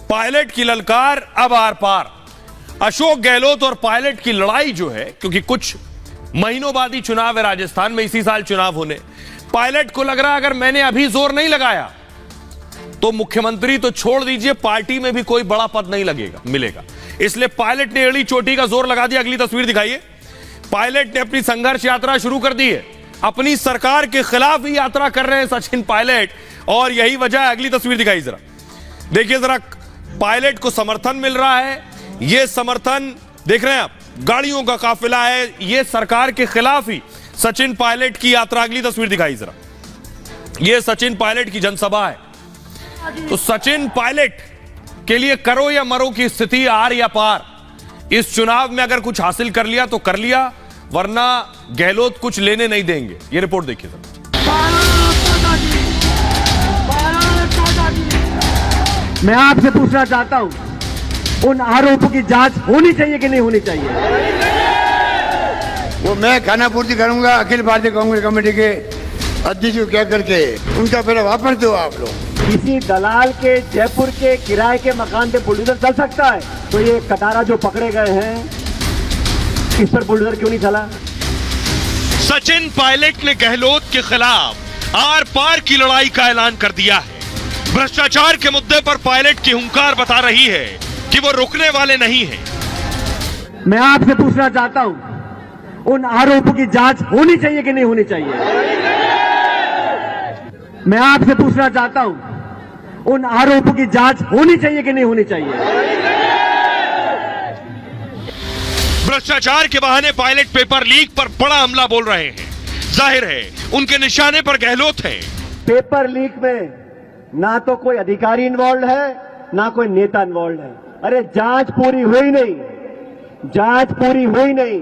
Pilot की ललकार अब आर पार। अशोक गहलोत और पायलट की लड़ाई जो है, क्योंकि कुछ महीनों बाद ही चुनाव है राजस्थान में, इसी साल चुनाव होने। पायलट को लग रहा है अगर मैंने अभी जोर नहीं लगाया तो मुख्यमंत्री तो छोड़ दीजिए, पार्टी में भी कोई बड़ा पद नहीं मिलेगा। इसलिए पायलट ने एड़ी चोटी का जोर लगा दिया। अगली तस्वीर दिखाइए। पायलट ने अपनी संघर्ष यात्रा शुरू कर दी है। अपनी सरकार के खिलाफ ही यात्रा कर रहे हैं सचिन पायलट, और यही वजह है। अगली तस्वीर दिखाइए जरा, देखिए जरा, पायलट को समर्थन मिल रहा है। यह समर्थन देख रहे हैं आप, गाड़ियों का काफिला है। यह सरकार के खिलाफ ही सचिन पायलट की यात्रा। अगली तस्वीर दिखाइए जरा, यह सचिन पायलट की जनसभा है। तो सचिन पायलट के लिए करो या मरो की स्थिति, आर या पार। इस चुनाव में अगर कुछ हासिल कर लिया तो कर लिया, वरना गहलोत कुछ लेने नहीं देंगे। ये रिपोर्ट देखिए सर। मैं आपसे पूछना चाहता हूं, उन आरोपों की जांच होनी चाहिए कि नहीं होनी चाहिए? वो मैं खाना पूर्ति करूंगा अखिल भारतीय कांग्रेस कमेटी के अध्यक्ष को क्या करके उनका फिर वापस दो आप लोग। किसी दलाल के जयपुर के किराए के मकान पे बुलडोजर चल सकता है, तो ये कटारा जो पकड़े गए हैं इस पर बुलडोजर क्यों नहीं चला? सचिन पायलट ने गहलोत के खिलाफ आर पार की लड़ाई का ऐलान कर दिया है। भ्रष्टाचार के मुद्दे पर पायलट की हुंकार बता रही है कि वो रुकने वाले नहीं हैं। मैं आपसे पूछना चाहता हूं, उन आरोपों की जांच होनी चाहिए कि नहीं होनी चाहिए? मैं आपसे पूछना चाहता हूं, उन आरोपों की जांच होनी चाहिए कि नहीं होनी चाहिए? भ्रष्टाचार के बहाने पायलट पेपर लीक पर बड़ा हमला बोल रहे हैं। जाहिर है उनके निशाने पर गहलोत है। पेपर लीक में ना तो कोई अधिकारी इन्वॉल्व है, ना कोई नेता इन्वॉल्व है। अरे जांच पूरी हुई नहीं, जांच पूरी हुई नहीं,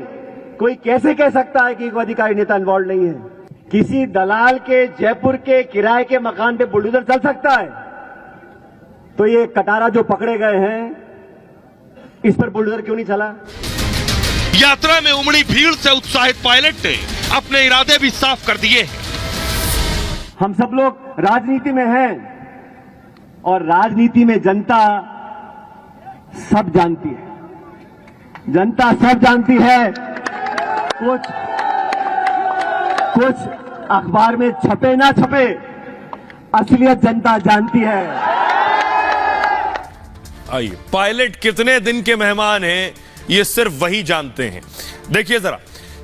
कोई कैसे कह सकता है कि कोई अधिकारी नेता इन्वॉल्व नहीं है? किसी दलाल के जयपुर के किराए के मकान पे बुलडोजर चल सकता है, तो ये कटारा जो पकड़े गए हैं इस पर बुलडोजर क्यों नहीं चला? यात्रा में उमड़ी भीड़ से उत्साहित पायलट ने अपने इरादे भी साफ कर दिए हैं। हम सब लोग राजनीति में हैं, और राजनीति में जनता सब जानती है। जनता सब जानती है। कुछ अखबार में छपे ना छपे, असलियत जनता जानती है। आइए, पायलट कितने दिन के मेहमान हैं ये सिर्फ वही जानते हैं। देखिए जरा,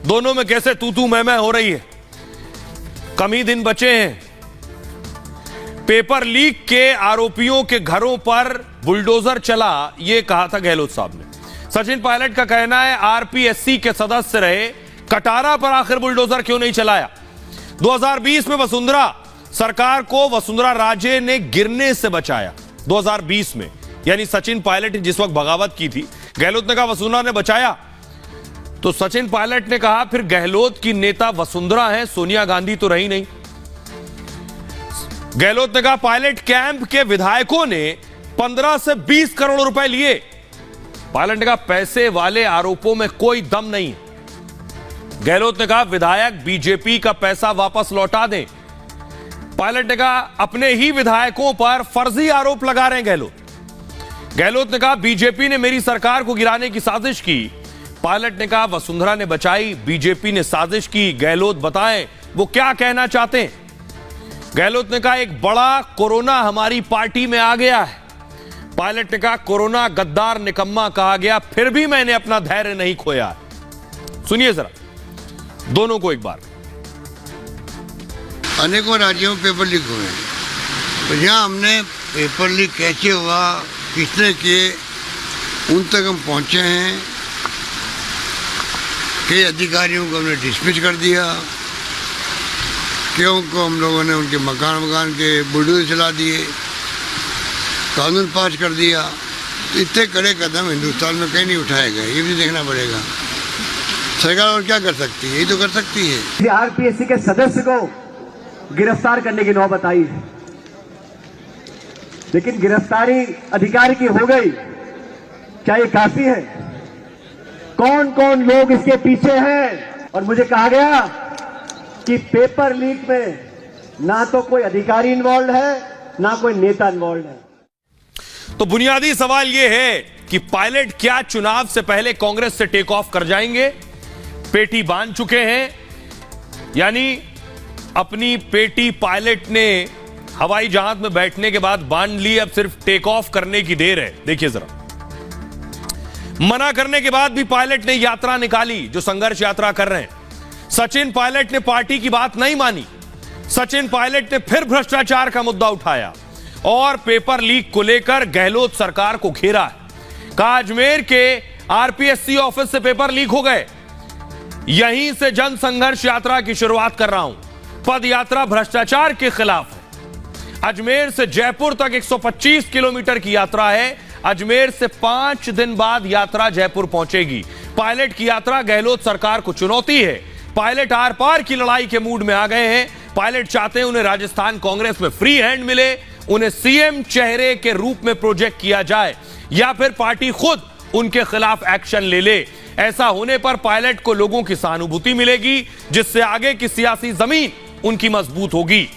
दोनों में कैसे तू तू मैं हो रही है। कम ही दिन बचे हैं। पेपर लीक के आरोपियों के घरों पर बुलडोजर चला, यह कहा था गहलोत साहब ने। सचिन पायलट का कहना है आरपीएससी के सदस्य रहे, कटारा पर आखिर बुलडोजर क्यों नहीं चलाया? 2020 में वसुंधरा सरकार को वसुंधरा राजे ने गिरने से बचाया। 2020 में, यानी सचिन पायलट ने जिस वक्त बगावत की थी, गहलोत ने कहा वसुंधरा ने बचाया। तो सचिन पायलट ने कहा फिर गहलोत की नेता वसुंधरा है, सोनिया गांधी तो रही नहीं। गहलोत ने कहा पायलट कैंप के विधायकों ने 15 से 20 करोड़ रुपए लिए। पायलट ने कहा पैसे वाले आरोपों में कोई दम नहीं। गहलोत ने कहा विधायक बीजेपी का पैसा वापस लौटा दें। पायलट ने कहा अपने ही विधायकों पर फर्जी आरोप लगा रहे हैं गहलोत ने कहा बीजेपी ने मेरी सरकार को गिराने की साजिश की। पायलट ने कहा वसुंधरा ने बचाई, बीजेपी ने साजिश की। गहलोत बताएं वो क्या कहना चाहते हैं। गहलोत ने कहा एक बड़ा कोरोना हमारी पार्टी में आ गया है। पायलट ने कहा कोरोना गद्दार निकम्मा कहा गया, फिर भी मैंने अपना धैर्य नहीं खोया। सुनिए जरा दोनों को एक बार। अनेकों राज्यों में पेपर लीक हुए, तो जहाँ हमने पेपर लीक कैसे हुआ, किसने किए, उन तक हम पहुँचे हैं। कई अधिकारियों को हमने डिसमिस कर दिया, क्योंकि हम लोगों ने उनके मकान के बुलडोजर चला दिए, कानून पास कर दिया। तो इतने कड़े कदम हिंदुस्तान में कहीं नहीं उठाए गए, ये भी देखना पड़ेगा। सरकार और क्या कर सकती है, यही तो कर सकती है। आरपीएससी के सदस्य को गिरफ्तार करने की नौबत आई, लेकिन गिरफ्तारी अधिकारी की हो गई, क्या ये काफी है? कौन कौन लोग इसके पीछे हैं? और मुझे कहा गया कि पेपर लीक में ना तो कोई अधिकारी इन्वॉल्व है, ना कोई नेता इन्वॉल्व है। तो बुनियादी सवाल यह है कि पायलट क्या चुनाव से पहले कांग्रेस से टेक ऑफ कर जाएंगे? पेटी बांध चुके हैं, यानी अपनी पेटी पायलट ने हवाई जहाज में बैठने के बाद बांध ली, अब सिर्फ टेक ऑफ करने की देर है। देखिए जरा, मना करने के बाद भी पायलट ने यात्रा निकाली, जो संघर्ष यात्रा कर रहे हैं। सचिन पायलट ने पार्टी की बात नहीं मानी। सचिन पायलट ने फिर भ्रष्टाचार का मुद्दा उठाया और पेपर लीक को लेकर गहलोत सरकार को घेरा है। कहा अजमेर के आरपीएससी ऑफिस से पेपर लीक हो गए, यहीं से जन संघर्ष यात्रा की शुरुआत कर रहा हूं। पद यात्रा भ्रष्टाचार के खिलाफ है। अजमेर से जयपुर तक 125 किलोमीटर की यात्रा है। अजमेर से 5 दिन बाद यात्रा जयपुर पहुंचेगी। पायलट की यात्रा गहलोत सरकार को चुनौती है। पायलट आर पार की लड़ाई के मूड में आ गए हैं। पायलट चाहते हैं उन्हें राजस्थान कांग्रेस में फ्री हैंड मिले, उन्हें सीएम चेहरे के रूप में प्रोजेक्ट किया जाए, या फिर पार्टी खुद उनके खिलाफ एक्शन ले ले। ऐसा होने पर पायलट को लोगों की सहानुभूति मिलेगी, जिससे आगे की सियासी जमीन उनकी मजबूत होगी।